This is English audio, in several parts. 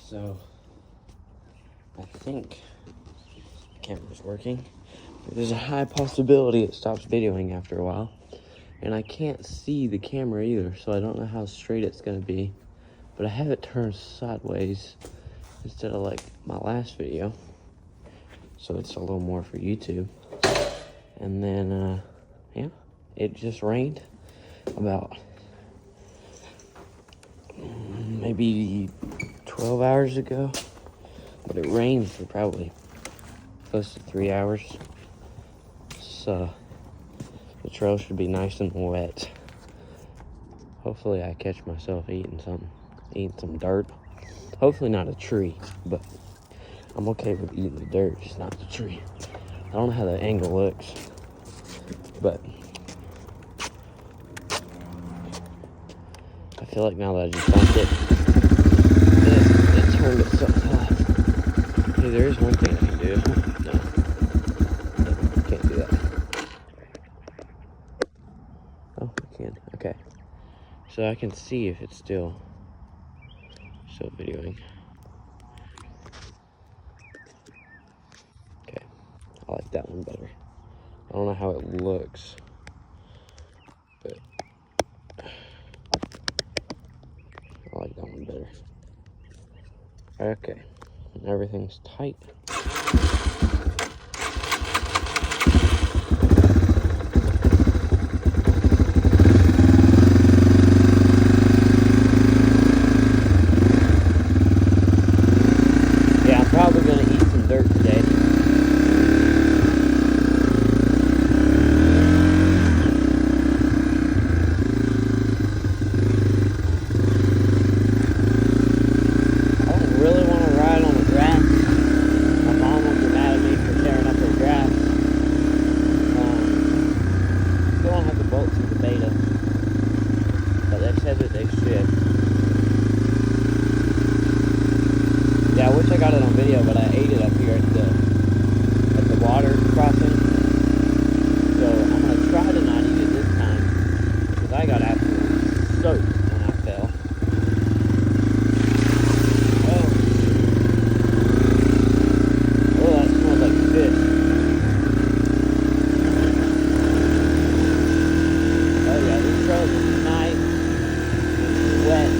So, I think the camera's working. There's a high possibility it stops videoing after a while. And I can't see the camera either, so I don't know how straight it's gonna be. But I have it turned sideways instead of like my last video. So it's a little more for YouTube. And then, yeah, it just rained about maybe 12 hours ago. But it rained for probably close to 3 hours. So the trail should be nice and wet. Hopefully I catch myself eating some dirt. Hopefully not a tree, but I'm okay with eating the dirt, just not the tree. I don't know how the angle looks, but I feel like now that I just bumped it turned itself off. Hey, there is one thing I can do. No, can't do that. Oh, I can. Okay. So I can see if it's still videoing. Okay, I like that one better. I don't know how it looks, but I like that one better. Okay, everything's tight. Probably gonna eat some dirt today. I don't really want to ride on the grass. My mom will get mad at me for tearing up her grass. Still don't have the bolts of the beta, but they said that they should. Yeah, I wish I got it on video, but I ate it up here at the water crossing. So I'm gonna try to not eat it this time, because I got absolutely soaked when I fell. Oh, that smells like fish. Oh yeah, this trail is nice, it's wet,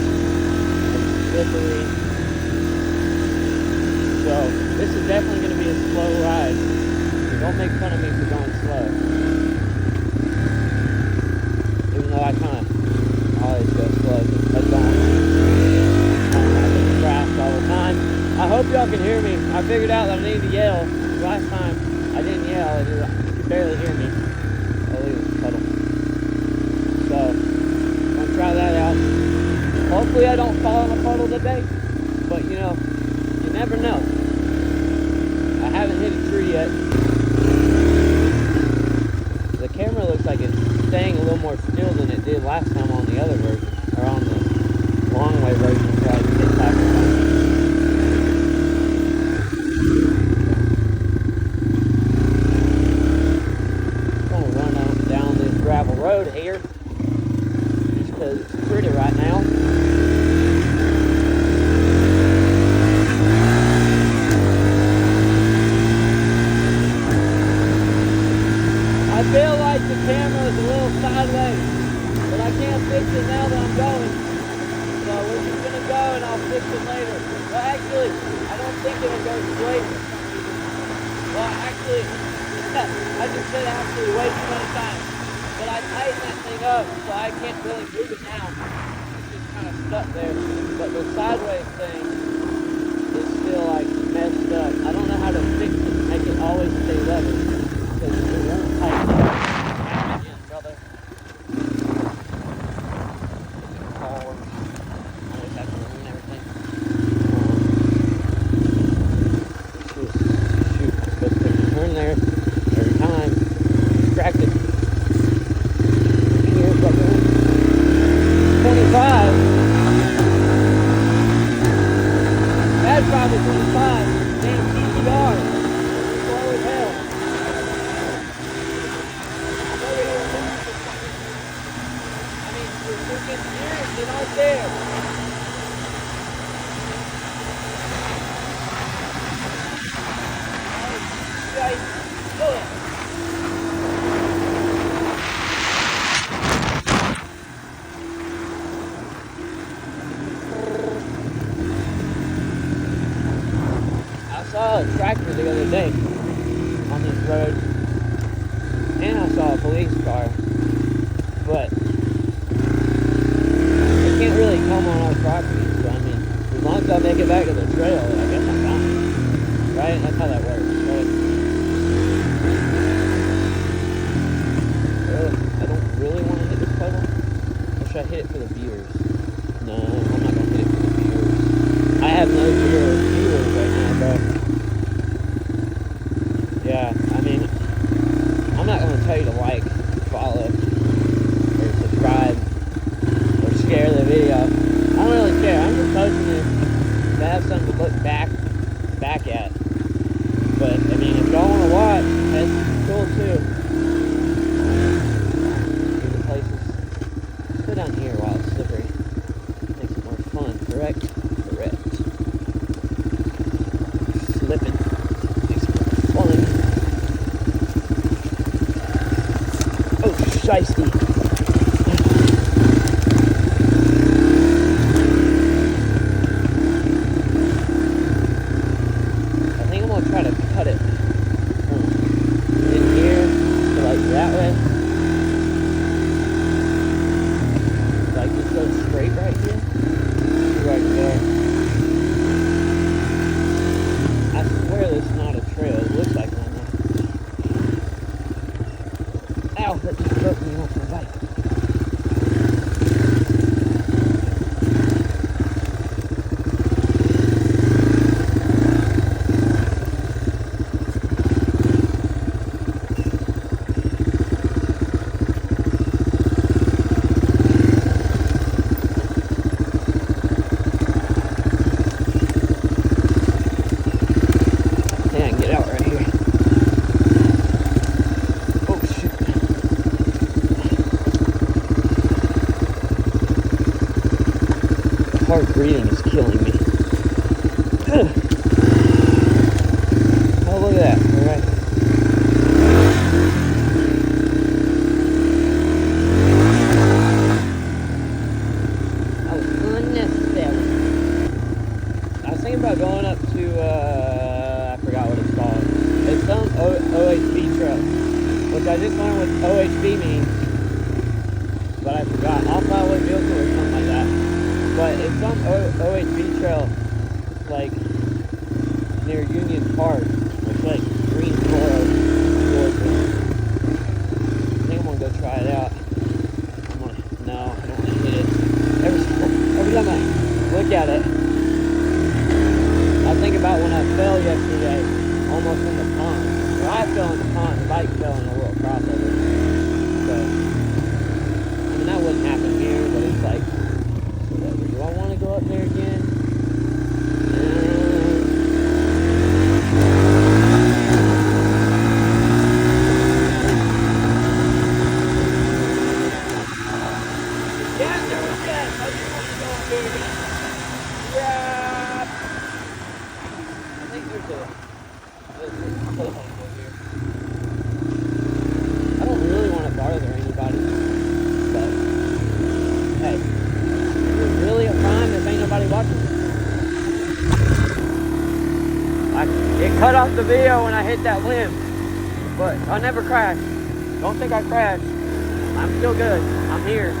it's slippery. So this is definitely going to be a slow ride. Don't make fun of me for going slow. Even though I kind of always go slow, because I don't crash all the time. I hope y'all can hear me. I figured out that I need to yell. Last time I didn't yell. You could barely hear me. Oh, look at this puddle. So I'm going to try that out. Hopefully I don't fall in a puddle today. But you know, you never know. I haven't hit a tree yet. The camera looks like it's staying a little more still than it did last time on the other version, or on the long way version, so I can hit back around. I'm gonna run down this gravel road here, just because it's pretty right now. I feel like the camera is a little sideways, but I can't fix it now that I'm going. So we're just going to go and I'll fix it later. Well, actually, I don't think it'll go straight. Well, actually, I just said actually way too many times. But I tightened that thing up, so I can't really move it now. It's just kind of stuck there. But the sideways thing is still like messed up. I don't know how to fix it to make it always stay level. Because it won't tighten up. Again, brother. Cars. I just have to ruin everything. Shoot, I'm supposed to turn there every time. Distracted. Here's what we're doing. 25. That's probably 25. Damn TCR. Slow as hell. Freaking serious, they're not there. saw a tractor the other day on this road, and I saw a police car, but they can't really come on our property. So I mean, as long as I make it back to the trail, I guess I'm fine, right? That's how that works, right? I don't really want to hit this pedal. Or should I hit it for the viewers? No, I'm not gonna hit it for the viewers. I have no viewers right now, bro. Yeah, I mean, I'm not gonna tell you to like, follow, or subscribe, or share the video. I don't really care. I'm just posting it to have something to look back at. But I mean, if y'all want to watch, that's cool too. Good places. Let's go down here while it's slippery. Makes it more fun. Correct. Slipping. Makes it more fun. Oh, shiesty. I think I'm gonna try to cut it from in here to like that way. Like just go straight right here. Right there. I swear this is not a trail. It looks like one though. Ow, that just broke me off my bike. Hard breathing is killing me. Oh, look at that. All right. That was unnecessary. I was thinking about going up to, I forgot what it's called. It's some OHB trail, which I just learned what OHB means, but I forgot. Off-highway vehicle or something like that. But it's some OHB trail, like, near Union Park. It's like Greensboro, Georgia. I think I'm gonna go try it out. No, I don't want to hit it. Every time I look at it, I think about when I fell yesterday, almost in the pond. Well, I fell in the pond, the bike fell in a little crossover. So, I mean, that wouldn't happen here, but it's like, do I want to go up there again? Yes, I just want to go up there again. Yeah. I think there's a telephone over here. I don't really want to bother anybody, but hey. Really a crime if ain't nobody watching. It cut off the video when I hit that limb, but I never crashed. Don't think I crashed. I'm still good. I'm here.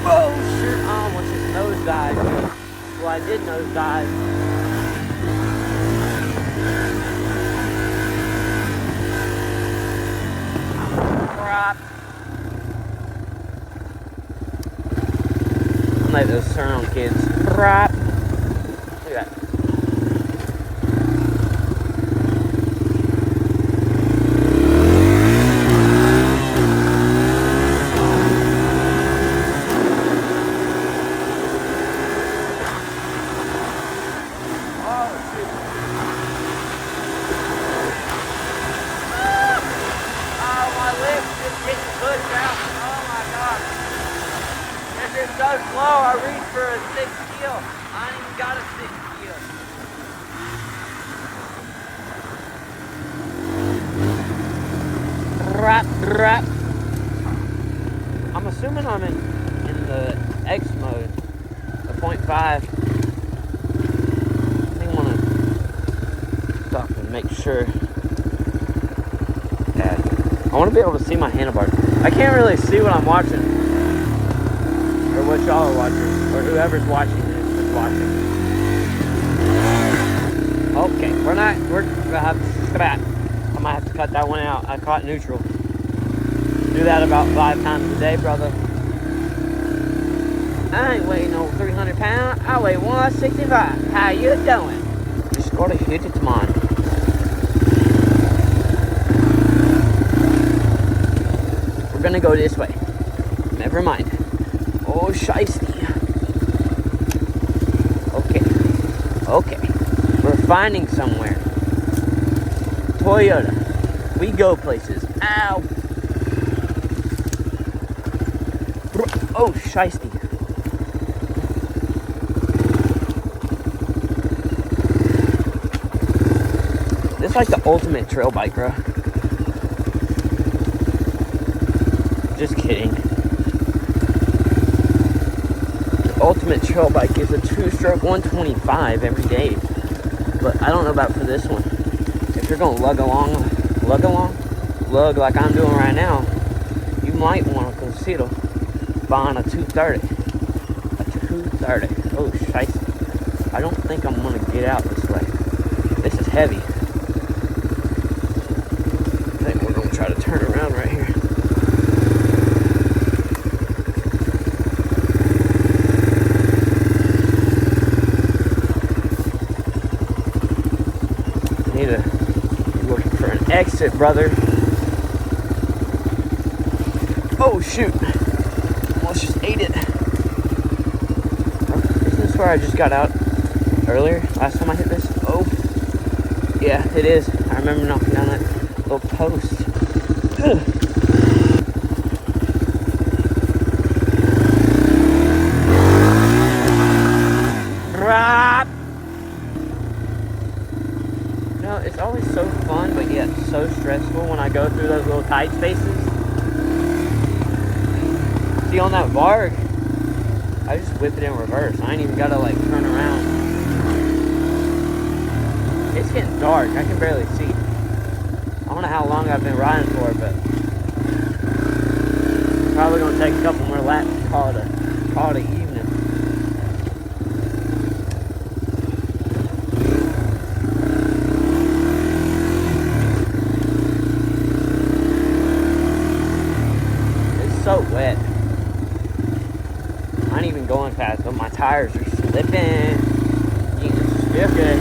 Oh shit! I almost just nosedived. Well, I did nosedive. Crap. Like those turn on kids. Right. Look at that. So slow, I reached for a 6 keel. I ain't even got a 6 keel. Rap. I'm assuming I'm in the X mode, the 0.5. make sure that I want to be able to see my handlebars. I can't really see what I'm watching, or what y'all are watching, or whoever's watching is watching. Okay, we're gonna have scrap. I might have to cut that one out. I caught neutral. Do that about 5 times a day, brother. I ain't weighing no 300 pounds. I weigh 165. How you doing? Just gotta hit it, man. We're gonna go this way. Never mind. Oh, shiesty. Okay. We're finding somewhere. Toyota. We go places. Ow. Oh, shiesty. This is like the ultimate trail bike, bro. Just kidding. The ultimate trail bike is a 2-stroke 125 every day. But I don't know about for this one. If you're gonna lug like I'm doing right now, you might want to consider buying a 230. A 230. Oh, shiesty. I don't think I'm gonna get out this way. This is heavy. I think we're gonna try to turn around right here. Need to be looking for an exit, brother. Oh shoot! Almost just ate it. Isn't this where I just got out earlier? Last time I hit this? Oh, yeah, it is. I remember knocking down that little post. Ugh. You know, it's always so fun, but yet so stressful when I go through those little tight spaces. See, on that Varg, I just whip it in reverse. I ain't even gotta like turn around. It's getting dark. I can barely see. I don't know how long I've been riding for, but probably gonna take a couple more laps to call it an evening. It's so wet. I ain't even going fast, but my tires are slipping. Stiff good.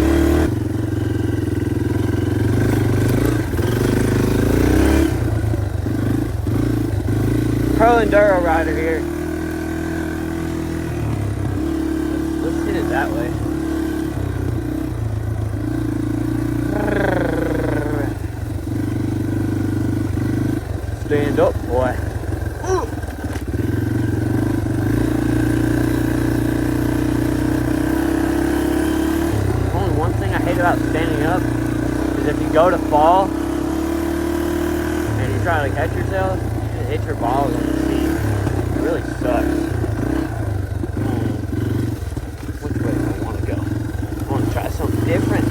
Pro Enduro rider here. Let's hit it that way. Stand up, boy. Only one thing I hate about standing up is if you go to fall and you try to catch yourself, hit your balls on the seat. It really sucks. Which way do I want to go? I want to try something different.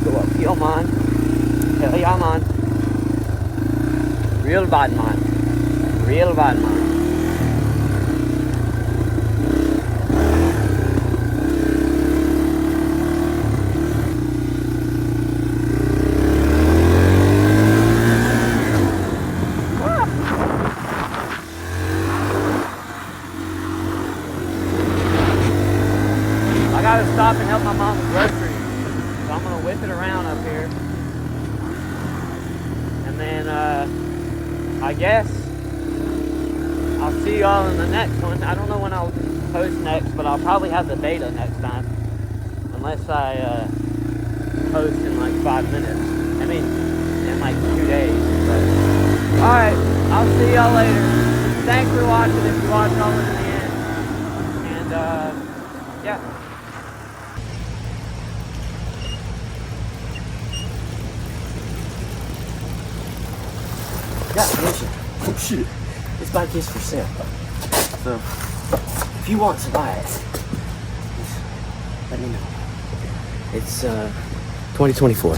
Go uphill, man. Hell yeah, man. Real bad, man. Real bad, man. I gotta stop and help my mom with groceries. So I'm gonna whip it around up here. And then, I guess I'll see y'all in the next one. I don't know when I'll post next, but I'll probably have the beta next time. Unless I, post in like 5 minutes. I mean, in like 2 days. But, alright, I'll see y'all later. Thanks for watching if you watched all the way to the end. And, yeah. Got permission. Oh shit. This bike is for sale. So, if you want to buy it, just let me know. It's 2024.